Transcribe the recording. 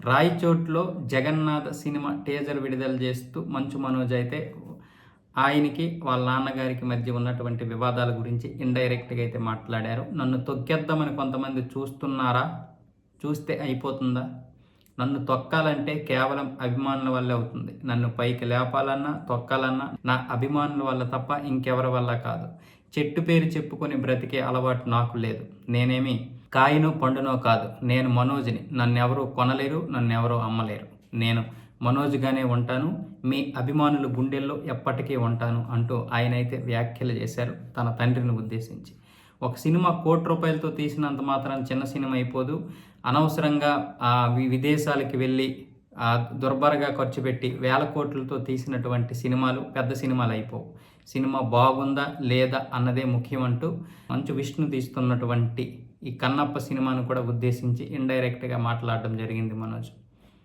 రాయచోట్లో Jagannadh cinema teaser విడుదల చేస్తూ మంచు మనోజ్ అయితే ఆయనకి వాళ్ళ నాన్నగారికి మధ్య ఉన్నటువంటి వివాదాల గురించి ఇండైరెక్ట్గా అయితే మాట్లాడారు. నన్ను తొక్కేద్దామని కొంతమంది చూస్తున్నారా? చూస్తే అయిపోతుందా? నన్ను తొక్కాలంటే కేవలం అభిమానుల వల్లే అవుతుంది. నన్ను పైకి లేపాలన్నా తొక్కాలన్నా నా అభిమానుల వల్ల తప్ప ఇంకెవరి వల్ల కాదు. చెట్టు పేరు చెప్పుకొని బ్రతికే అలవాటు నాకు లేదు. నేనేమి కాయనో పండునో కాదు. నేను మనోజ్ని. నన్నెవరూ కొనలేరు, నన్నెవరూ అమ్మలేరు. నేను మనోజ్గానే ఉంటాను. మీ అభిమానుల గుండెల్లో ఎప్పటికీ ఉంటాను అంటూ ఆయనైతే వ్యాఖ్యలు చేశారు తన తండ్రిని ఉద్దేశించి. ఒక సినిమా ₹1,00,00,000తో తీసినంత మాత్రం చిన్న సినిమా అయిపోదు. అనవసరంగా విదేశాలకి వెళ్ళి దుర్భరంగా ఖర్చు పెట్టి వేల కోట్లతో తీసినటువంటి సినిమాలు పెద్ద సినిమాలు అయిపోవు. సినిమా బాగుందా లేదా అన్నదే ముఖ్యం అంటూ మంచు విష్ణు తీస్తున్నటువంటి ఈ కన్నప్ప సినిమాను కూడా ఉద్దేశించి ఇండైరెక్ట్గా మాట్లాడడం జరిగింది మనోజ్.